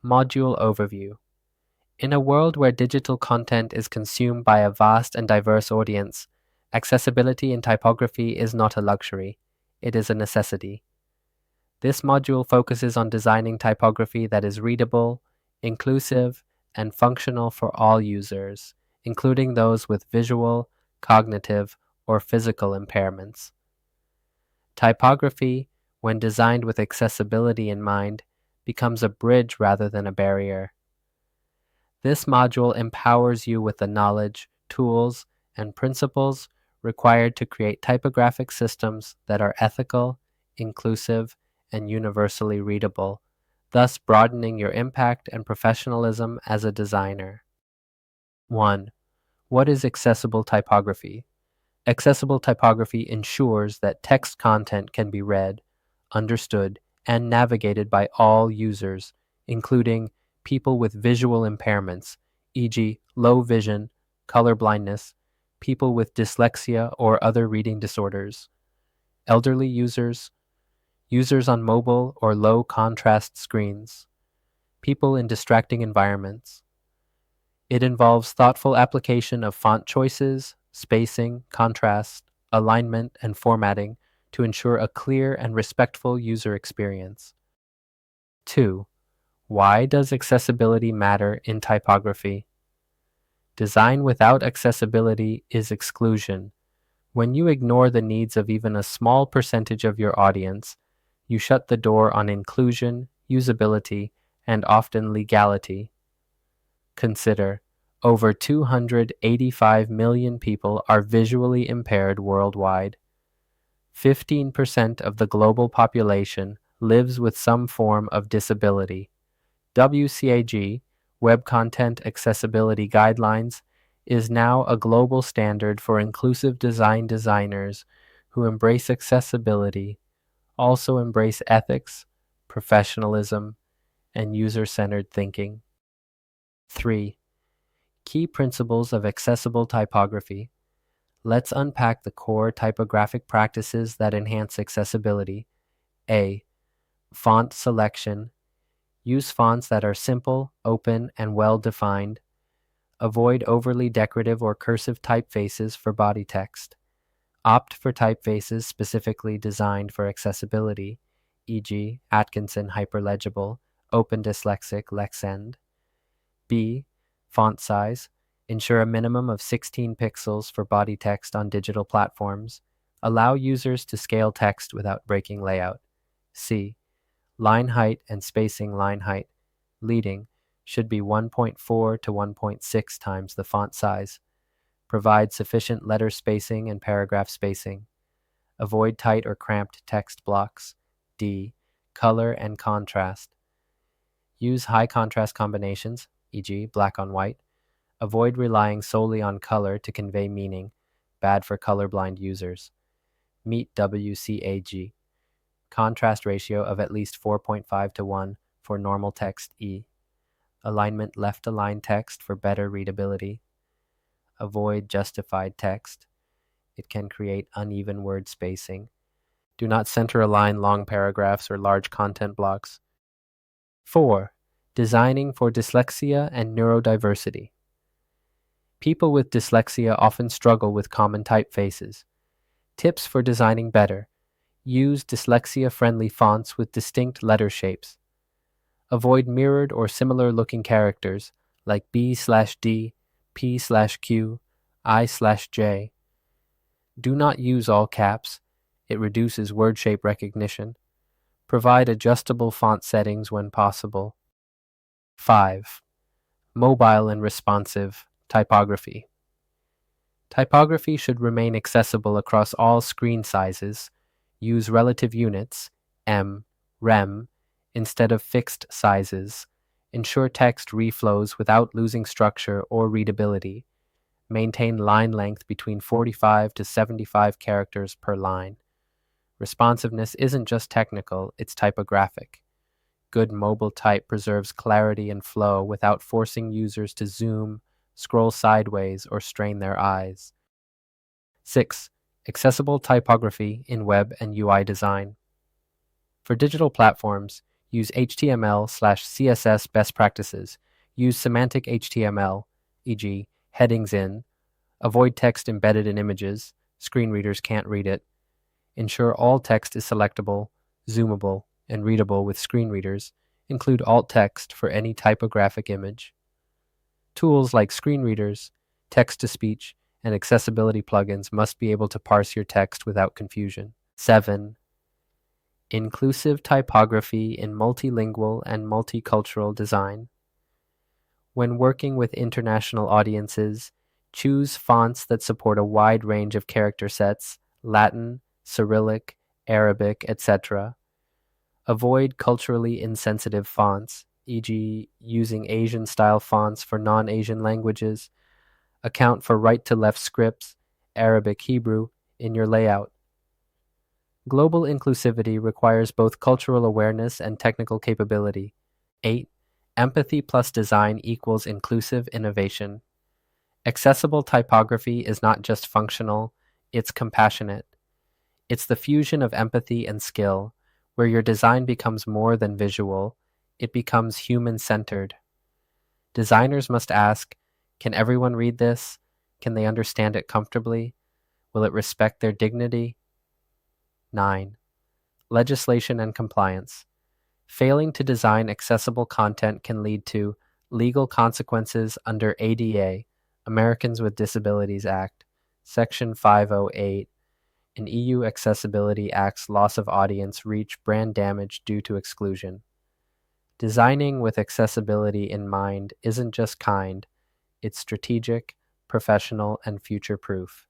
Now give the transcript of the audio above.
Module Overview. In a world where digital content is consumed by a vast and diverse audience, accessibility in typography is not a luxury, it is a necessity. This module focuses on designing typography that is readable, inclusive, and functional for all users, including those with visual, cognitive, or physical impairments. Typography, when designed with accessibility in mind, becomes a bridge rather than a barrier. This module empowers you with the knowledge, tools, and principles required to create typographic systems that are ethical, inclusive, and universally readable, thus broadening your impact and professionalism as a designer. 1. What is accessible typography? Accessible typography ensures that text content can be read, understood, and navigated by all users, including people with visual impairments, e.g., low vision, color blindness, people with dyslexia or other reading disorders, elderly users, users on mobile or low contrast screens, people in distracting environments. It involves thoughtful application of font choices, spacing, contrast, alignment, and formatting to ensure a clear and respectful user experience. 2. Why does accessibility matter in typography? Design without accessibility is exclusion. When you ignore the needs of even a small percentage of your audience, you shut the door on inclusion, usability, and often legality. Consider, over 285 million people are visually impaired worldwide. 15% of the global population lives with some form of disability. WCAG, Web Content Accessibility Guidelines, is now a global standard for inclusive design designers who embrace accessibility, also embrace ethics, professionalism, and user-centered thinking. 3. Key principles of accessible typography. Let's unpack the core typographic practices that enhance accessibility. A. Font selection. Use fonts that are simple, open, and well-defined. Avoid overly decorative or cursive typefaces for body text. Opt for typefaces specifically designed for accessibility, e.g., Atkinson Hyperlegible, Open Dyslexic Lexend. B. Font size. Ensure a minimum of 16 pixels for body text on digital platforms. Allow users to scale text without breaking layout. C. Line height and spacing. Line height, leading, should be 1.4 to 1.6 times the font size. Provide sufficient letter spacing and paragraph spacing. Avoid tight or cramped text blocks. D. Color and contrast. Use high contrast combinations, e.g., black on white. Avoid relying solely on color to convey meaning, bad for colorblind users. Meet WCAG. Contrast ratio of at least 4.5 to 1 for normal text E. Alignment left-align text for better readability. Avoid justified text. It can create uneven word spacing. Do not center align long paragraphs or large content blocks. 4. Designing for dyslexia and neurodiversity. People with dyslexia often struggle with common typefaces. Tips for designing better. Use dyslexia-friendly fonts with distinct letter shapes. Avoid mirrored or similar-looking characters like B/D, P/Q, I/J. Do not use all caps. It reduces word shape recognition. Provide adjustable font settings when possible. 5. Mobile and responsive typography. Typography should remain accessible across all screen sizes. Use relative units, M, Rem, instead of fixed sizes. Ensure text reflows without losing structure or readability. Maintain line length between 45 to 75 characters per line. Responsiveness isn't just technical, it's typographic. Good mobile type preserves clarity and flow without forcing users to zoom, scroll sideways, or strain their eyes. 6. Accessible typography in web and UI design. For digital platforms, Use HTML/CSS best practices. Use semantic HTML, e.g., headings in. Avoid text embedded in images. Screen readers can't read it. Ensure all text is selectable, zoomable, and readable with screen readers. Include alt text for any typographic image. Tools like screen readers, text-to-speech, and accessibility plugins must be able to parse your text without confusion. 7. Inclusive typography in multilingual and multicultural design. When working with international audiences, choose fonts that support a wide range of character sets, Latin, Cyrillic, Arabic, etc. Avoid culturally insensitive fonts, e.g., using Asian-style fonts for non-Asian languages. Account for right-to-left scripts, Arabic, Hebrew, in your layout. Global inclusivity requires both cultural awareness and technical capability. 8. Empathy plus design equals inclusive innovation. Accessible typography is not just functional, it's compassionate. It's the fusion of empathy and skill, where your design becomes more than visual, it becomes human-centered. Designers must ask, can everyone read this? Can they understand it comfortably? Will it respect their dignity? 9. Legislation and compliance. Failing to design accessible content can lead to legal consequences under ADA, Americans with Disabilities Act, Section 508, and EU Accessibility Act's loss of audience reach brand damage due to exclusion. Designing with accessibility in mind isn't just kind, it's strategic, professional, and future-proof.